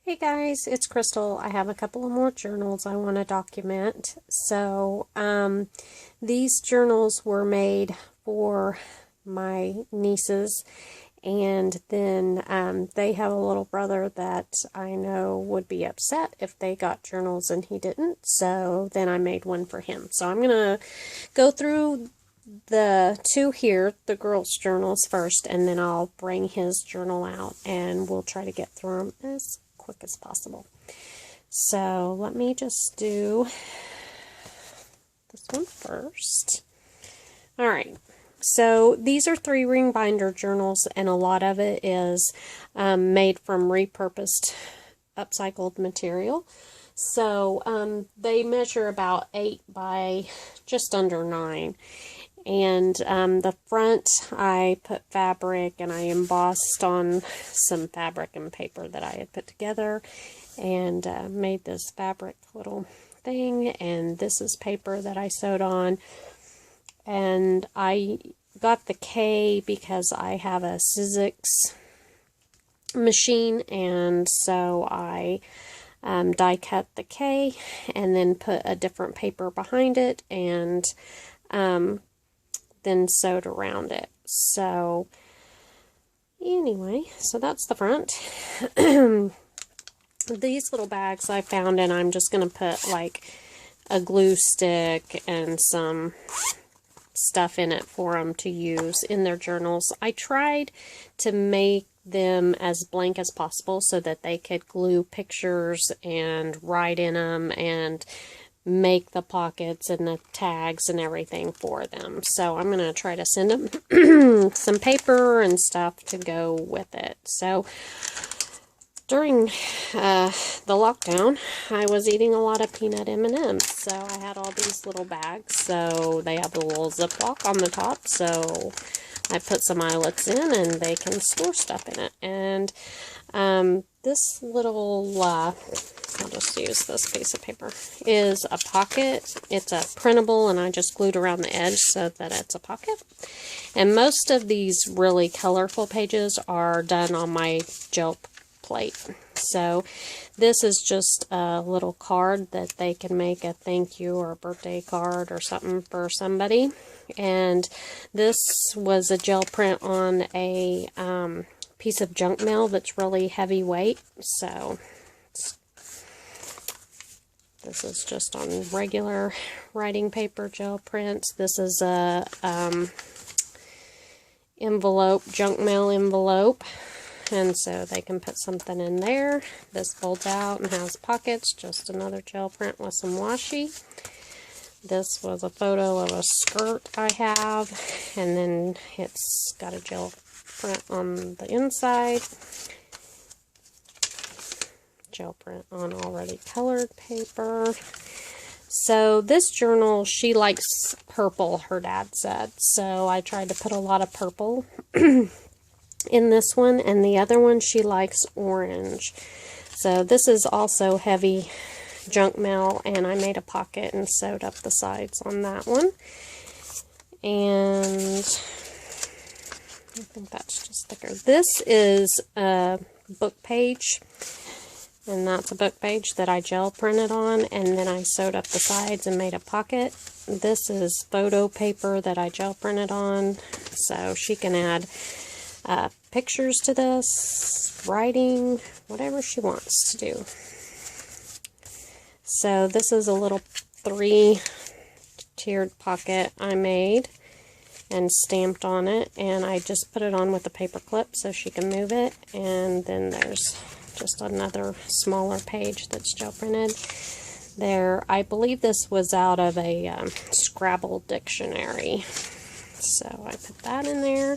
Hey guys, it's Crystal. I have a couple of more journals I want to document. These journals were made for my nieces, and then they have a little brother that I know would be upset if they got journals and he didn't, so then I made one for him. So I'm going to go through the two here, the girls' journals first, and then I'll bring his journal out and we'll try to get through them as quick as possible. So let me just do this one first. Alright, so these are 3-ring binder journals, and a lot of it is made from repurposed upcycled material. So they measure about 8 by just under 9. And the front, I put fabric and I embossed on some fabric and paper that I had put together, and made this fabric little thing. And this is paper that I sewed on. And I got the K because I have a Sizzix machine, and so I die cut the K and then put a different paper behind it, and then sewed around it. So anyway, so that's the front. These little bags I found, and I'm just going to put like a glue stick and some stuff in it for them to use in their journals. I tried to make them as blank as possible so that they could glue pictures and write in them and make the pockets and the tags and everything for them. So I'm going to try to send them some paper and stuff to go with it. So during the lockdown, I was eating a lot of peanut M&Ms. So I had all these little bags. So they have the little Ziploc on the top. So I put some eyelets in and they can store stuff in it. And this little, I'll just use this piece of paper, is a pocket. It's a printable, and I just glued around the edge so that it's a pocket. And most of these really colorful pages are done on my gel plate. So this is just a little card that they can make a thank you or a birthday card or something for somebody. And this was a gel print on a piece of junk mail that's really heavyweight. So this is just on regular writing paper gel prints. This is a envelope, junk mail envelope, and so they can put something in there. This folds out and has pockets, just another gel print with some washi. This was a photo of a skirt I have, and then it's got a gel print on the inside. Gel print on already colored paper. So this journal, she likes purple, her dad said. So I tried to put a lot of purple in this one, and the other one she likes orange. So this is also heavy junk mail, and I made a pocket and sewed up the sides on that one. And I think that's just thicker. This is a book page, and that's a book page that I gel printed on, and then I sewed up the sides and made a pocket. This is photo paper that I gel printed on, so she can add pictures to this, writing, whatever she wants to do. So this is a little 3-tiered pocket I made and stamped on it, and I just put it on with a paper clip so she can move it. And then there's just another smaller page that's gel printed there. I believe this was out of a Scrabble dictionary, so I put that in there,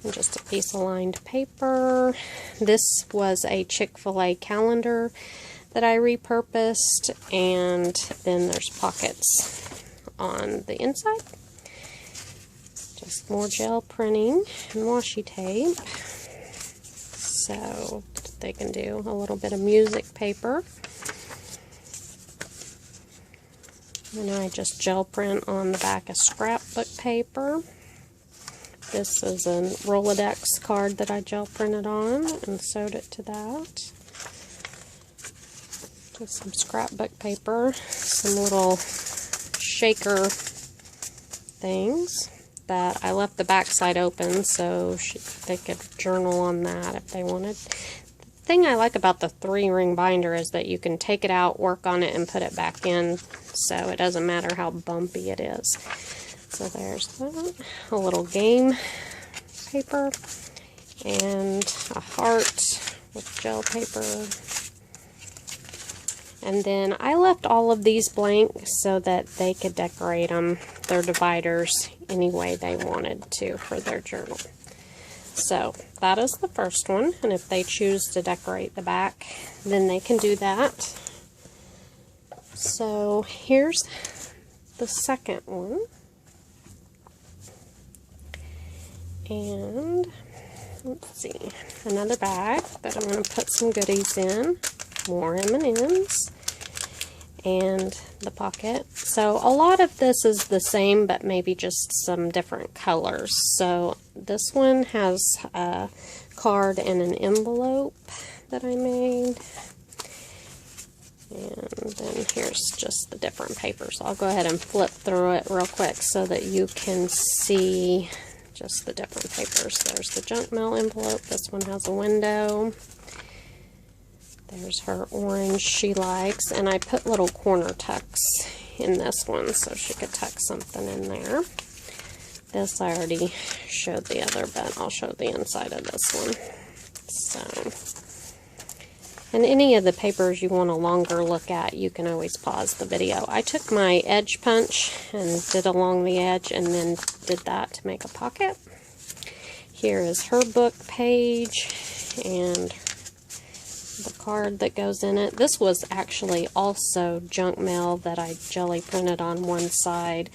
and just a piece of lined paper. This was a Chick-fil-A calendar that I repurposed, and then there's pockets on the inside. Just more gel printing and washi tape, so they can do a little bit of music paper. And I just gel print on the back of scrapbook paper. This is a Rolodex card that I gel printed on and sewed it to that. Just some scrapbook paper, some little shaker things that I left the back side open so they could journal on that if they wanted. The thing I like about the 3-ring binder is that you can take it out, work on it, and put it back in, so it doesn't matter how bumpy it is. So there's that. A little game paper and a heart with gel paper. And then I left all of these blank so that they could decorate them, their dividers, any way they wanted to for their journal. So that is the first one, and if they choose to decorate the back, then they can do that. So here's the second one. And let's see, another bag that I'm going to put some goodies in, more M&Ms, and the pocket. So a lot of this is the same, but maybe just some different colors. So this one has a card and an envelope that I made. And then here's just the different papers. I'll go ahead and flip through it real quick so that you can see just the different papers. There's the junk mail envelope. This one has a window. There's her orange she likes, and I put little corner tucks in this one so she could tuck something in there. This I already showed the other, but I'll show the inside of this one. So, and any of the papers you want a longer look at, you can always pause the video. I took my edge punch and did along the edge and then did that to make a pocket. Here is her book page and the card that goes in it. This was actually also junk mail that I jelly printed on one side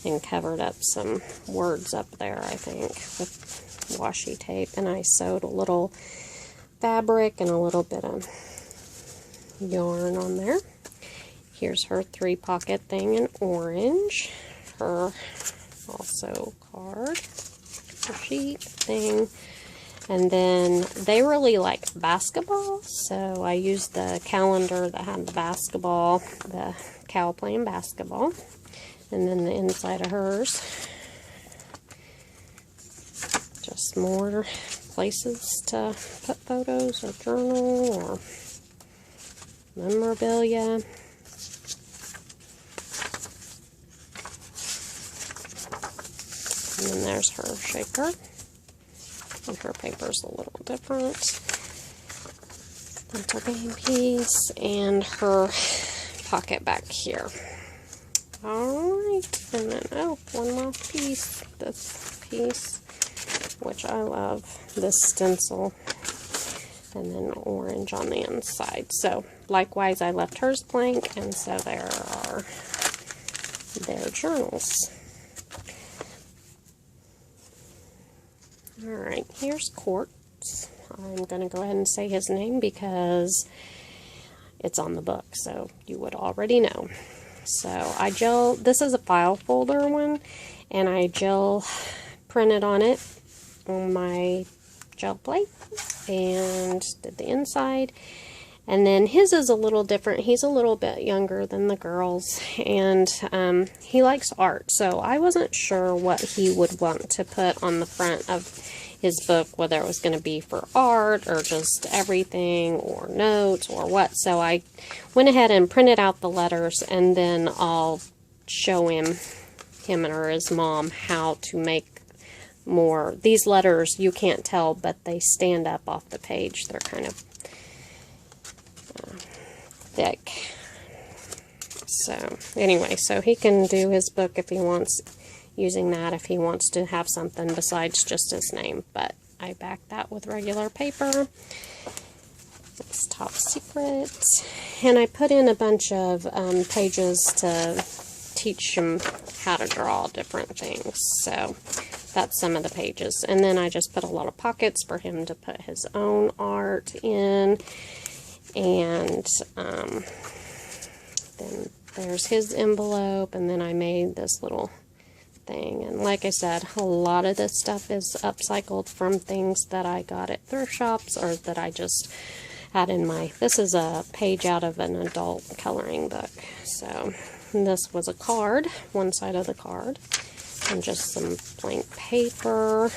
and covered up some words up there, I think, with washi tape. And I sewed a little fabric and a little bit of yarn on there. Here's her 3-pocket thing in orange. Her also card, sheet thing. And then they really like basketball, so I used the calendar that had the basketball, the cow playing basketball. And then the inside of hers, just more places to put photos or journal or memorabilia. And then there's her shaker. And her paper's a little different. That's her game piece and her pocket back here. Alright, and then, oh, one more piece. This piece, which I love, this stencil. And then orange on the inside. So, likewise, I left hers blank, and so there are their journals. Alright, here's Quartz. I'm going to go ahead and say his name because it's on the book, so you would already know. So I gel, this is a file folder one, and I gel printed on it on my gel plate and did the inside. And then his is a little different. He's a little bit younger than the girls, and he likes art. So I wasn't sure what he would want to put on the front of his book, whether it was going to be for art or just everything or notes or what. So I went ahead and printed out the letters, and then I'll show him or his mom how to make more. These letters, you can't tell, but they stand up off the page. They're kind of thick. So anyway, so he can do his book if he wants, using that if he wants to have something besides just his name. But I backed that with regular paper. It's Top Secret. And I put in a bunch of pages to teach him how to draw different things. So that's some of the pages. And then I just put a lot of pockets for him to put his own art in. And then there's his envelope, and then I made this little thing. And like I said, a lot of this stuff is upcycled from things that I got at thrift shops or that I just had in my, this is a page out of an adult coloring book. So this was a card, one side of the card, and just some blank paper.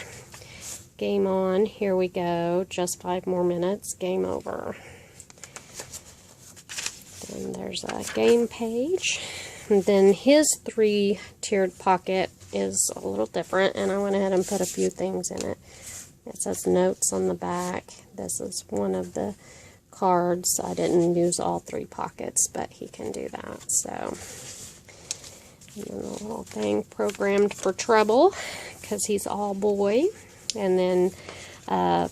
Game on, here we go, just 5 more minutes, game over. Then there's a game page. And then his 3-tiered pocket is a little different, and I went ahead and put a few things in it. It says notes on the back. This is one of the cards. I didn't use all 3 pockets, but he can do that. So, and then a little thing programmed for trouble, because he's all boy. And then a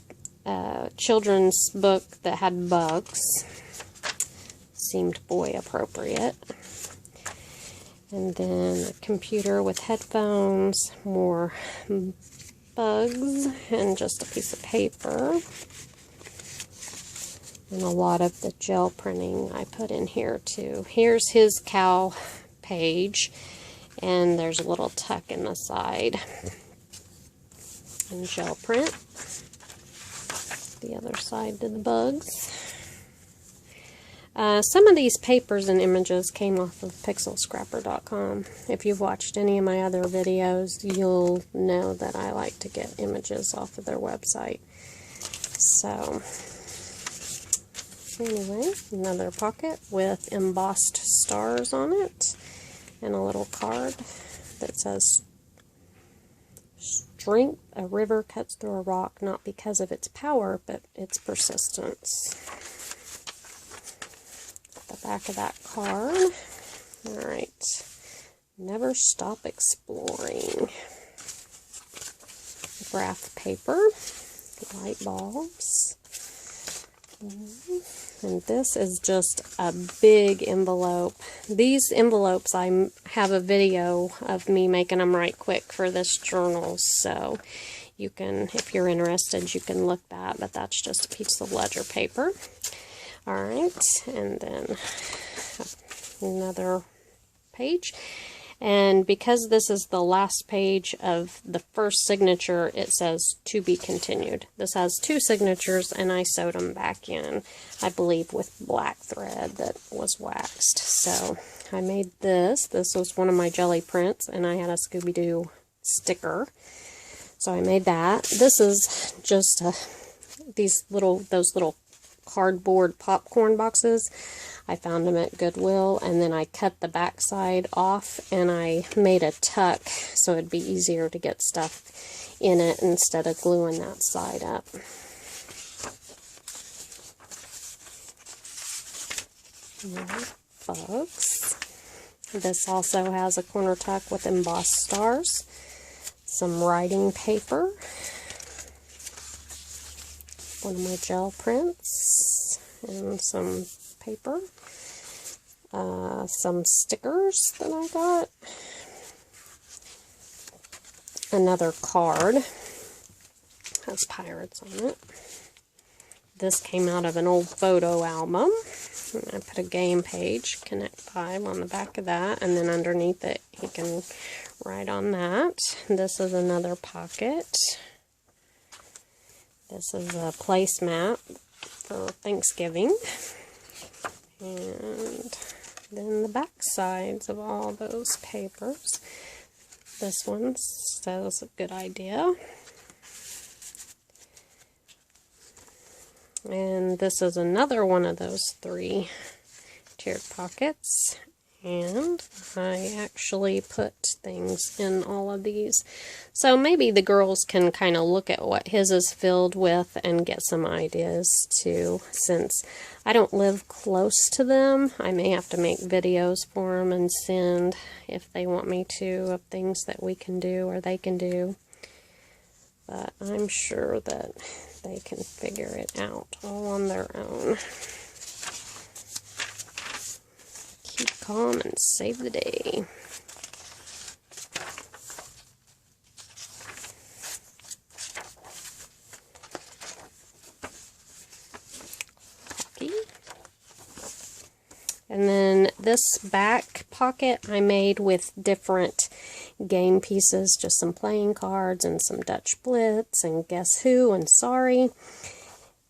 children's book that had bugs. Seemed boy appropriate. And then a computer with headphones, more bugs, and just a piece of paper. And a lot of the gel printing I put in here too. Here's his cow page, and there's a little tuck in the side. And gel print. The other side to the bugs. Some of these papers and images came off of pixelscrapper.com. If you've watched any of my other videos, you'll know that I like to get images off of their website. So, anyway, another pocket with embossed stars on it, and a little card that says, "Strength, a river cuts through a rock, not because of its power, but its persistence." The back of that card. Alright. Never stop exploring. Graph paper. Light bulbs. And this is just a big envelope. These envelopes, I have a video of me making them right quick for this journal, so you can, if you're interested, you can look that, but that's just a piece of ledger paper. Alright, and then another page. And because this is the last page of the first signature, it says to be continued. This has 2 signatures, and I sewed them back in, I believe, with black thread that was waxed. So I made this. This was one of my jelly prints, and I had a Scooby-Doo sticker. So I made that. This is just those little cardboard popcorn boxes. I found them at Goodwill, and then I cut the back side off, and I made a tuck so it'd be easier to get stuff in it instead of gluing that side up. Bugs. This also has a corner tuck with embossed stars, some writing paper, one of my gel prints, and some paper, some stickers that I got, another card, has pirates on it. This came out of an old photo album. I put a game page, Connect 5, on the back of that, and then underneath it he can write on that. This is another pocket. This is a placemat for Thanksgiving. And then the back sides of all those papers. This one says a good idea. And this is another one of those 3-tiered pockets. And I actually put things in all of these. So maybe the girls can kind of look at what his is filled with and get some ideas too. Since I don't live close to them, I may have to make videos for them and send, if they want me to, of things that we can do or they can do. But I'm sure that they can figure it out all on their own. Keep calm and save the day. Hockey. And then this back pocket I made with different game pieces, just some playing cards and some Dutch Blitz and Guess Who and Sorry.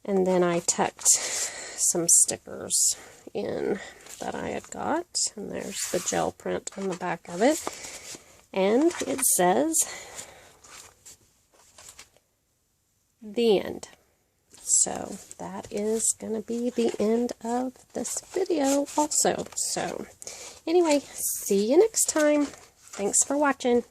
And then I tucked some stickers in that I had got, and there's the gel print on the back of it, and it says the end. So that is going to be the end of this video also. So anyway, see you next time. Thanks for watching.